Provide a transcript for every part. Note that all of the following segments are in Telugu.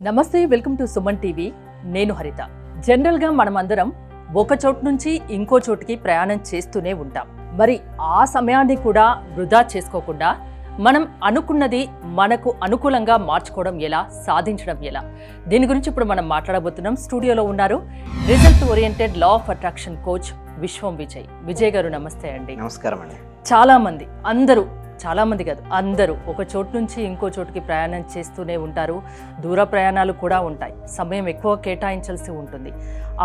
నమస్తే, వెల్కమ్ టు సుమన్ టీవీ. నేను హరిత. జనరల్గా మనమందరం ఒక చోటు నుంచి ఇంకో చోటుకి ప్రయాణం చేస్తూనే ఉంటాం. మరి ఆ సమయాన్ని కూడా వృధా చేసుకోకుండా మనం అనుకున్నది మనకు అనుకూలంగా మార్చుకోవడం ఎలా, సాధించడం ఎలా, దీని గురించి ఇప్పుడు మనం మాట్లాడబోతున్నాం. స్టూడియోలో ఉన్నారు result oriented law of attraction coach విశ్వం విజయ్. విజయ్ గారు నమస్తే అండి. నమస్కారం అండి. చాలా మంది కాదు, అందరూ ఒక చోటు నుంచి ఇంకో చోటుకి ప్రయాణం చేస్తూనే ఉంటారు. దూర ప్రయాణాలు కూడా ఉంటాయి. సమయం ఎక్కువ కేటాయించాల్సి ఉంటుంది.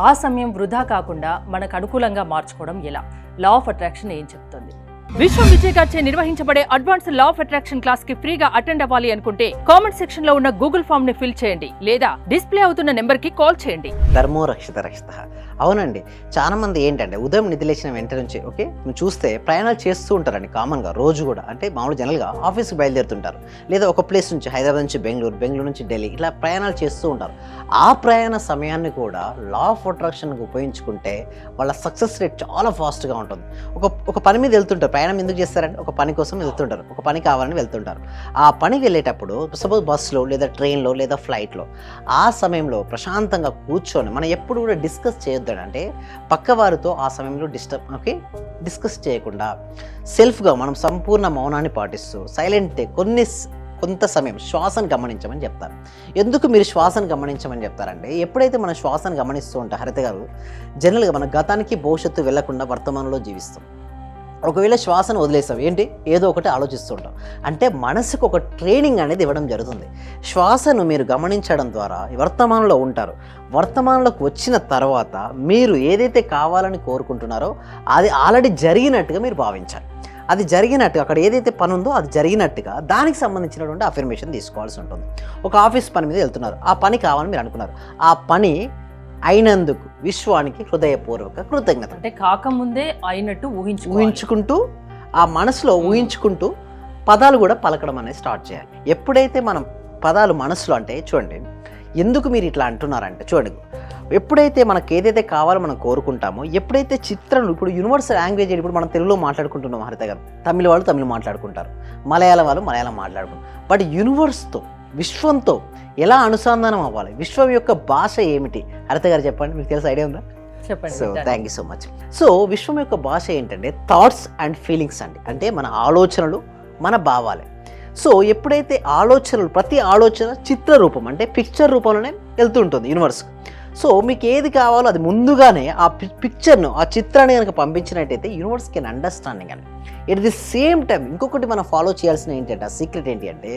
ఆ సమయం వృధా కాకుండా మనకు అనుకూలంగా మార్చుకోవడం ఎలా, లా ఆఫ్ అట్రాక్షన్ ఏం చెప్తుంది? విశ్వం విజయ్ గారిచే నిర్వహించబడే advance law of attraction class కి ఫ్రీగా అటెండ్ అవ్వాలి అనుకుంటే కామెంట్ సెక్షన్ లో ఉన్న గూగుల్ ఫామ్ ని ఫిల్ చేయండి, లేదా డిస్ప్లే అవుతున్న నెంబర్ కి కాల్ చేయండి. ధర్మో రక్షిత రక్షిత. అవునండి, చాలా మంది ఏంటంటే ఉదయం నిద్రలేచిన వెంట నుంచి నువ్వు చూస్తే ప్రయాణాలు చేస్తూ ఉంటారండి. కామన్గా రోజు కూడా అంటే మామూలు జనరల్గా ఆఫీస్కి బయలుదేరుతుంటారు, లేదా ఒక ప్లేస్ నుంచి హైదరాబాద్ నుంచి బెంగళూరు నుంచి ఢిల్లీ, ఇలా ప్రయాణాలు చేస్తూ ఉంటారు. ఆ ప్రయాణ సమయాన్ని కూడా లా ఆఫ్ అట్రాక్షన్కి ఉపయోగించుకుంటే వాళ్ళ సక్సెస్ రేట్ చాలా ఫాస్ట్గా ఉంటుంది. ఒక పని మీద వెళ్తుంటారు. ప్రయాణం ఎందుకు చేస్తారంటే ఒక పని కోసం వెళ్తుంటారు, ఒక పని కావాలని వెళ్తుంటారు. ఆ పనికి వెళ్ళేటప్పుడు సపోజ్ బస్సులో లేదా ట్రైన్లో లేదా ఫ్లైట్లో ఆ సమయంలో ప్రశాంతంగా కూర్చొని మనం ఎప్పుడు కూడా డిస్కస్ చేయొద్దు. అంటే పక్క వారితో ఆ సమయంలో డిస్కస్ చేయకుండా సెల్ఫ్గా మనం సంపూర్ణ మౌనాన్ని పాటిస్తూ సైలెంట్ కొంత సమయం శ్వాసను గమనించమని చెప్తారు. ఎందుకు మీరు శ్వాసను గమనించమని చెప్తారంటే ఎప్పుడైతే మనం శ్వాసను గమనిస్తూ ఉంటాం హరిత గారు, జనరల్గా మన గతానికి భవిష్యత్తు వెళ్లకుండా వర్తమానంలో జీవిస్తాం. ఒకవేళ శ్వాసను వదిలేస్తాం, ఏంటి ఏదో ఒకటి ఆలోచిస్తూ ఉంటాం. అంటే మనసుకు ఒక ట్రైనింగ్ అనేది ఇవ్వడం జరుగుతుంది. శ్వాసను మీరు గమనించడం ద్వారా వర్తమానంలో ఉంటారు. వర్తమానంలోకి వచ్చిన తర్వాత మీరు ఏదైతే కావాలని కోరుకుంటున్నారో అది ఆల్రెడీ జరిగినట్టుగా మీరు భావించాలి. అది జరిగినట్టుగా, అక్కడ ఏదైతే పని ఉందో అది జరిగినట్టుగా దానికి సంబంధించినటువంటి అఫర్మేషన్ తీసుకోవాల్సి ఉంటుంది. ఒక ఆఫీస్ పని మీద వెళ్తున్నారు, ఆ పని కావాలని మీరు అనుకున్నారు, ఆ పని అయినందుకు విశ్వానికి హృదయపూర్వక కృతజ్ఞత. అంటే కాకముందే అయినట్టు ఊహించుకుంటూ ఆ మనసులో ఊహించుకుంటూ పదాలు కూడా పలకడం అనేది స్టార్ట్ చేయాలి. ఎప్పుడైతే మనం పదాలు మనసులో, అంటే చూడండి ఎందుకు మీరు ఇట్లా అంటున్నారంటే చూడండి, ఎప్పుడైతే మనకు ఏదైతే కావాలో మనం కోరుకుంటామో, ఎప్పుడైతే చిత్రం ఇప్పుడు యూనివర్సల్ లాంగ్వేజ్, ఇప్పుడు మనం తెలుగులో మాట్లాడుకుంటున్నాం హరిత గారు, తమిళ వాళ్ళు తమిళ మాట్లాడుకుంటారు, మలయాళం వాళ్ళు మలయాళం మాట్లాడుకుంటారు. బట్ యూనివర్స్తో, విశ్వంతో ఎలా అనుసంధానం అవ్వాలి, విశ్వం యొక్క భాష ఏమిటి హరిత గారు చెప్పండి, మీకు తెలిసి ఐడియా ఉందా? చెప్పండి. So thank you so much. So విశ్వం యొక్క భాష ఏంటంటే థాట్స్ అండ్ ఫీలింగ్స్ అండి. అంటే మన ఆలోచనలు, మన భావాలే. సో ఎప్పుడైతే ఆలోచనలు, ప్రతి ఆలోచన చిత్ర రూపం అంటే పిక్చర్ రూపంలోనే వెళ్తూ ఉంటుంది యూనివర్స్. సో మీకు ఏది కావాలో అది ముందుగానే ఆ పిక్చర్ను, ఆ చిత్రాన్ని కనుక పంపించినట్టయితే యూనివర్స్ కెన్ అండర్స్టాండింగ్ అని. ఎట్ ది సేమ్ టైం ఇంకొకటి మనం ఫాలో చేయాల్సిన ఏంటంటే ఆ సీక్రెట్ ఏంటి అంటే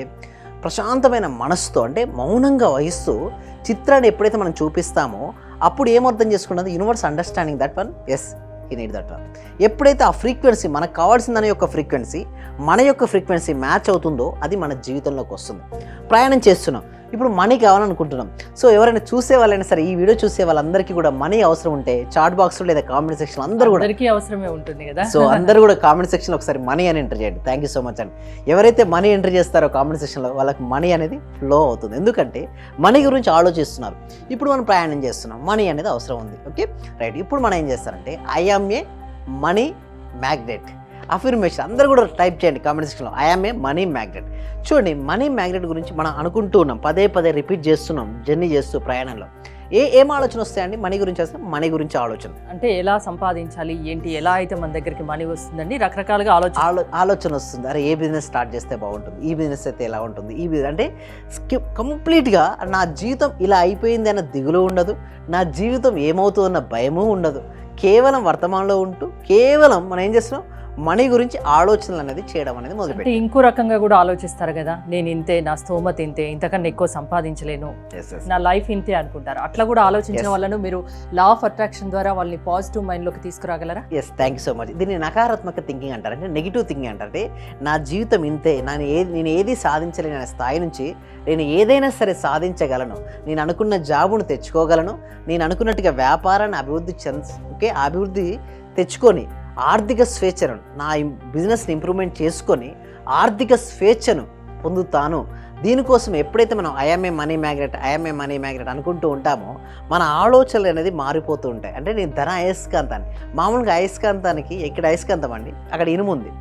ప్రశాంతమైన మనసుతో, అంటే మౌనంగా వహిస్తూ చిత్రాన్ని ఎప్పుడైతే మనం చూపిస్తామో అప్పుడు ఏమర్థం చేసుకున్నది universe understanding that one, yes he need that one. ఎప్పుడైతే ఆ ఫ్రీక్వెన్సీ మనకు కావాల్సిన దాని యొక్క ఫ్రీక్వెన్సీ మన యొక్క ఫ్రీక్వెన్సీ మ్యాచ్ అవుతుందో అది మన జీవితంలోకి వస్తుంది. ప్రయాణం చేస్తున్నాం, ఇప్పుడు మనీ కావాలనుకుంటున్నాం. సో ఎవరైనా చూసే వాళ్ళైనా సరే, ఈ వీడియో చూసే వాళ్ళందరికీ కూడా మనీ అవసరం ఉంటే చాట్ బాక్స్లో లేదా కామెంట్ సెక్షన్ అందరూ కూడా అవసరమే ఉంటుంది కదా. సో అందరూ కూడా కామెంట్ సెక్షన్లో ఒకసారి మనీ అని ఎంటర్ చేయండి. థ్యాంక్ యూ సో మచ్ అండి. ఎవరైతే మనీ ఎంటర్ చేస్తారో కామెంట్ సెక్షన్లో వాళ్ళకి మనీ అనేది ఫ్లో అవుతుంది. ఎందుకంటే మనీ గురించి ఆలోచిస్తున్నారు. ఇప్పుడు మనం ప్రయాణం చేస్తున్నాం, మనీ అనేది అవసరం ఉంది. Okay right. ఇప్పుడు మనం ఏం చేస్తారంటే I am a money magnet affirmation అందరూ కూడా టైప్ చేయండి కామెంట్ సెక్షన్లో, I am a money magnet. చూడండి మనీ మ్యాగ్నెట్ గురించి మనం అనుకుంటూ ఉన్నాం, పదే రిపీట్ చేస్తున్నాం జర్నీ చేస్తూ ప్రయాణంలో. ఏం ఆలోచన వస్తాయండి మనీ గురించి? వస్తే మనీ గురించి ఆలోచన అంటే ఎలా సంపాదించాలి, ఏంటి, ఎలా అయితే మన దగ్గరికి మనీ వస్తుందండి, రకరకాలుగా ఆలోచన వస్తుంది. అరే ఏ బిజినెస్ స్టార్ట్ చేస్తే బాగుంటుంది, ఈ బిజినెస్ అయితే ఎలా ఉంటుంది, ఈ బిజినెస్ అంటే కంప్లీట్గా నా జీవితం ఇలా అయిపోయింది అన్న దిగులు ఉండదు, నా జీవితం ఏమవుతుందన్న భయము ఉండదు. కేవలం వర్తమానంలో ఉంటూ కేవలం మనం ఏం చేస్తున్నాం, మనీ గురించి ఆలోచనలు అనేది చేయడం అనేది మొదలుపెట్టి. ఇంకో రకంగా కూడా ఆలోచిస్తారు కదా, నేను ఇంతే, నా స్తోమత ఇంతే, ఇంతకన్నా ఎక్కువ సంపాదించలేను, నా లైఫ్ ఇంతే అనుకుంటారు. అట్లా కూడా ఆలోచించిన వాళ్ళను మీరు లా ఆఫ్ అట్రాక్షన్ ద్వారా వాళ్ళని పాజిటివ్ మైండ్లోకి తీసుకురాగలరా? Yes, thank you so much. దీన్ని నకారాత్మక థింకింగ్ అంటారు, అంటే నెగిటివ్ థింకింగ్ అంటారు. అంటే నా జీవితం ఇంతే, నేను ఏది సాధించలేని అనే స్థాయి నుంచి నేను ఏదైనా సరే సాధించగలను, నేను అనుకున్న జాబును తెచ్చుకోగలను, నేను అనుకున్నట్టుగా వ్యాపారాన్ని అభివృద్ధి తెచ్చుకొని ఆర్థిక స్వేచ్ఛను, నా బిజినెస్ని ఇంప్రూవ్మెంట్ చేసుకొని ఆర్థిక స్వేచ్ఛను పొందుతాను. దీనికోసం ఎప్పుడైతే మనం I am a money magnet అనుకుంటూ ఉంటామో మన ఆలోచనలు అనేది మారిపోతూ ఉంటాయి. అంటే నేను ధన అయస్కాంతాన్ని, మామూలుగా అయస్కాంతానికి ఇక్కడ అయస్కాంతం అండి, అక్కడ ఇనుము ఉంది,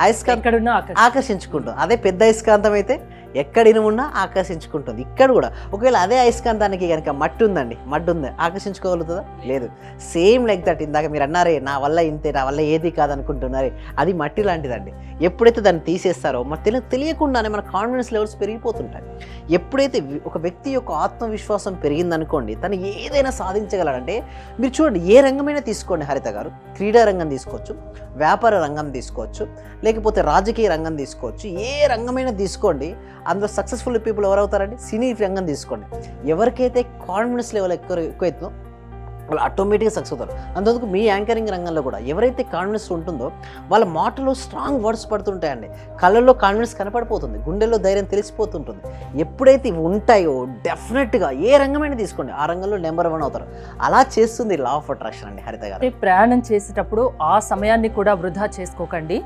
అయస్కాంతం ఆకర్షించుకుంటాం. అదే పెద్ద అయస్కాంతం అయితే ఎక్కడ ఇనుము ఉన్నా ఆకర్షించుకుంటుంది. ఇక్కడ కూడా ఒకవేళ అదే అయస్కాంతానికి కనుక మట్టి ఉందండి, మట్టి ఉంది, ఆకర్షించుకోగలుగుతుందా? లేదు. Same like that. ఇందాక మీరు అన్నారే నా వల్ల ఇంతే, నా వల్ల ఏది కాదనుకుంటున్నారే, అది మట్టి లాంటిదండి. ఎప్పుడైతే దాన్ని తీసేస్తారో మన తెలియకుండానే మన కాన్ఫిడెన్స్ లెవెల్స్ పెరిగిపోతుంటాయి. ఎప్పుడైతే ఒక వ్యక్తి యొక్క ఆత్మవిశ్వాసం పెరిగిందనుకోండి, తను ఏదైనా సాధించగలడంటే మీరు చూడండి, ఏ రంగమైనా తీసుకోండి హరిత గారు, క్రీడా రంగం తీసుకోవచ్చు, వ్యాపార రంగం తీసుకోవచ్చు, లేకపోతే రాజకీయ రంగం తీసుకోవచ్చు, ఏ రంగమైనా తీసుకోండి. అందులో సక్సెస్ఫుల్ పీపుల్ ఎవరు అవుతారండి? సినీ రంగం తీసుకోండి. ఎవరికైతే కాన్ఫిడెన్స్ లెవెల్ ఎక్కువైతుందో వాళ్ళు ఆటోమేటిక్గా సక్సెస్ అవుతారు. అందుకు మీ యాంకరింగ్ రంగంలో కూడా ఎవరైతే కాన్ఫిడెన్స్ ఉంటుందో వాళ్ళ మాటలో స్ట్రాంగ్ వర్డ్స్ పడుతుంటాయండి, కళ్ళల్లో కాన్ఫిడెన్స్ కనపడిపోతుంది, గుండెల్లో ధైర్యం తెలిసిపోతుంటుంది. ఎప్పుడైతే ఇవి ఉంటాయో డెఫినెట్గా ఏ రంగమైనా తీసుకోండి, ఆ రంగంలో నెంబర్ 1 అవుతారు. అలా చేస్తుంది లా ఆఫ్ అట్రాక్షన్ అండి హరిత గారు. ప్రయాణం చేసేటప్పుడు ఆ సమయాన్ని కూడా వృధా చేసుకోకండి.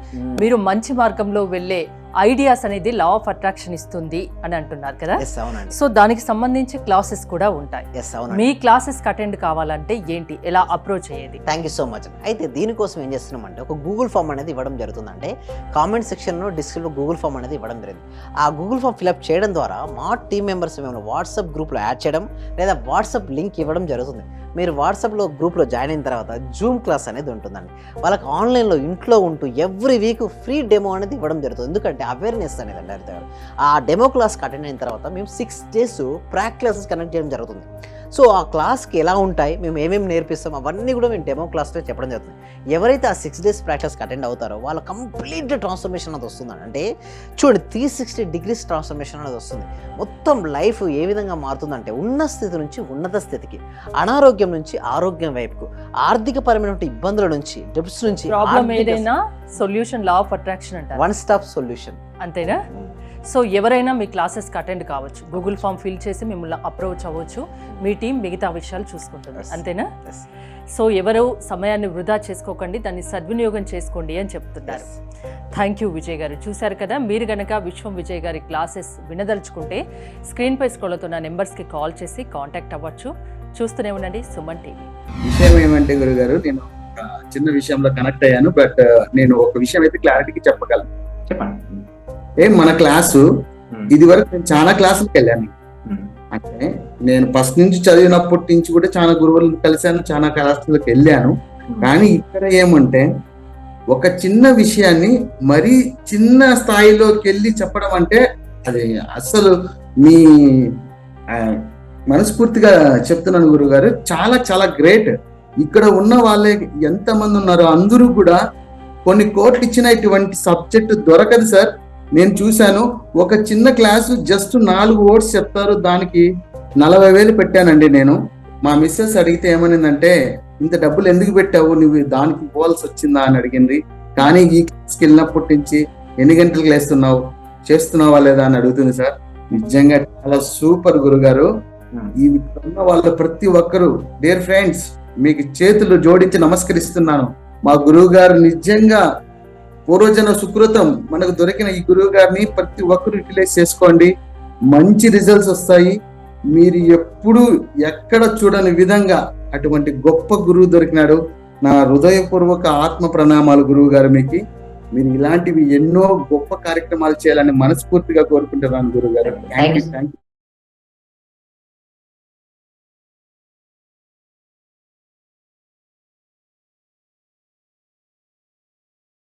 మీరు మంచి మార్గంలో వెళ్ళే ఐడియాస్ అనేది లా ఆఫ్ అట్రాక్షన్ ఇస్తుంది అని అంటున్నారు కదా. సో దానికి సంబంధించి క్లాసెస్ కూడా ఉంటాయి. మీ క్లాసెస్ అటెండ్ కావాలంటే ఏంటి, ఎలా అప్రోచ్ అయ్యేది? Thank you so much. అయితే దీనికోసం ఏం చేస్తున్నామంటే ఒక గూగుల్ ఫామ్ అనేది ఇవ్వడం జరుగుతుందంటే కామెంట్ సెక్షన్లో డిస్క్రిప్షన్లో గూగుల్ ఫామ్ అనేది ఇవ్వడం జరిగింది. ఆ గూగుల్ ఫామ్ ఫిల్అప్ చేయడం ద్వారా మా టీం మెంబర్స్ మేము వాట్సాప్ గ్రూప్లో యాడ్ చేయడం లేదా వాట్సాప్ లింక్ ఇవ్వడం జరుగుతుంది. మీరు వాట్సాప్లో గ్రూప్లో జాయిన్ అయిన తర్వాత జూమ్ క్లాస్ అనేది ఉంటుందండి. వాళ్ళకి ఆన్లైన్లో ఇంట్లో ఉంటూ ఎవ్రీ వీక్ ఫ్రీ డెమో అనేది ఇవ్వడం జరుగుతుంది. ఎందుకంటే అవేర్నెస్ అనేది అండి హరిత గారు. ఆ డెమో క్లాస్కి అటెండ్ అయిన తర్వాత మేము 6 days ప్రాక్ క్లాసెస్ కనెక్ట్ చేయడం జరుగుతుంది. సో ఆ క్లాస్కి ఎలా ఉంటాయి, మేము ఏమేమి నేర్పిస్తాం, అవన్నీ కూడా మేము డెమో క్లాస్లో చెప్పడం జరుగుతుంది. ఎవరైతే ఆ 6 days ప్రాక్టీస్కి అటెండ్ అవుతారో వాళ్ళ కంప్లీట్ ట్రాన్స్ఫర్మేషన్ అనేది వస్తుందండి. అంటే చూడండి 360 degrees ట్రాన్స్ఫర్మేషన్ అనేది వస్తుంది. మొత్తం లైఫ్ ఏ విధంగా మారుతుందంటే ఉన్న స్థితి నుంచి ఉన్నత స్థితికి, అనారోగ్యం నుంచి ఆరోగ్యం వైపుకు, ఆర్థికపరమైన ఇబ్బందుల నుంచి, డెబ్ట్స్ నుంచి, ప్రాబ్లం ఏదైనా సొల్యూషన్ లా ఆఫ్ అట్రాక్షన్ అంటారు. One stop solution. అంతేనా? సో ఎవరైనా మీ క్లాసెస్కి అటెండ్ కావచ్చు, గూగుల్ ఫామ్ ఫిల్ చేసి మిమ్మల్ని అప్రోచ్ అవ్వచ్చు, మీ టీం మిగతా విషయాలు చూసుకుంటుంది. అంతేనా? సో ఎవరు సమయాన్ని వృధా చేసుకోకండి, దాన్ని సద్వినియోగం చేసుకోండి అని చెప్తున్నారు. థ్యాంక్ యూ విజయ్ గారు. చూశారు కదా, మీరు కనుక విశ్వం విజయ్ గారి క్లాసెస్ వినదలుచుకుంటే స్క్రీన్పై స్క్రోల్ అవుతున్న నెంబర్స్కి కాల్ చేసి కాంటాక్ట్ అవ్వచ్చు. చూస్తూనే ఉండండి సుమన్ టీవీ. విషయం ఏమంటే గురుగారు, నేను ఒక చిన్న విషయంలో కనెక్ట్ అయ్యాను, బట్ నేను ఒక విషయం అయితే క్లారిటీకి చెప్పగలను. చెప్పండి. మన క్లాసు ఇది వరకు నేను చాలా క్లాసులకు వెళ్ళాను. అంటే నేను ఫస్ట్ నుంచి చదివినప్పటి నుంచి కూడా చాలా గురువులను కలిశాను, చాలా క్లాసులకు వెళ్ళాను. కానీ ఇక్కడ ఏమంటే ఒక చిన్న విషయాన్ని మరీ చిన్న స్థాయిలోకి వెళ్ళి చెప్పడం అంటే అది అసలు మీ మనస్ఫూర్తిగా చెప్తున్నాను గురుగారు, చాలా చాలా గ్రేట్. ఇక్కడ ఉన్న వాళ్ళే ఎంతమంది ఉన్నారో అందరూ కూడా కొన్ని కోట్లు ఇచ్చిన ఇటువంటి సబ్జెక్ట్ దొరకదు సార్. నేను చూశాను, ఒక చిన్న క్లాసు జస్ట్ 4 words చెప్తారు, దానికి 40,000 పెట్టానండి నేను. మా మిస్సెస్ అడిగితే ఏమనిందంటే, ఇంత డబ్బులు ఎందుకు పెట్టావు, నువ్వు దానికి పోవాల్సి వచ్చిందా అని అడిగింది. కానీ ఈ క్లాస్కి వెళ్ళినప్పటి నుంచి ఎన్ని గంటలకు లేస్తున్నావు, చేస్తున్నావా లేదా అని అడుగుతుంది సార్. నిజంగా చాలా సూపర్ గురుగారు. ఈ ఉన్న వాళ్ళ ప్రతి ఒక్కరు డియర్ ఫ్రెండ్స్ మీకు చేతులు జోడించి నమస్కరిస్తున్నాను. మా గురువు గారు నిజంగా పూర్వజన సుకృతం మనకు దొరికిన ఈ గురువు గారిని ప్రతి ఒక్కరు యూటిలైజ్ చేసుకోండి, మంచి రిజల్ట్స్ వస్తాయి. మీరు ఎప్పుడు ఎక్కడ చూడని విధంగా అటువంటి గొప్ప గురువు దొరికినాడు. నా హృదయపూర్వక ఆత్మ ప్రణామాలు గురువు గారు మీకు. మీరు ఇలాంటివి ఎన్నో గొప్ప కార్యక్రమాలు చేయాలని మనస్ఫూర్తిగా కోరుకుంటున్నాను గురువు గారు. Thank you.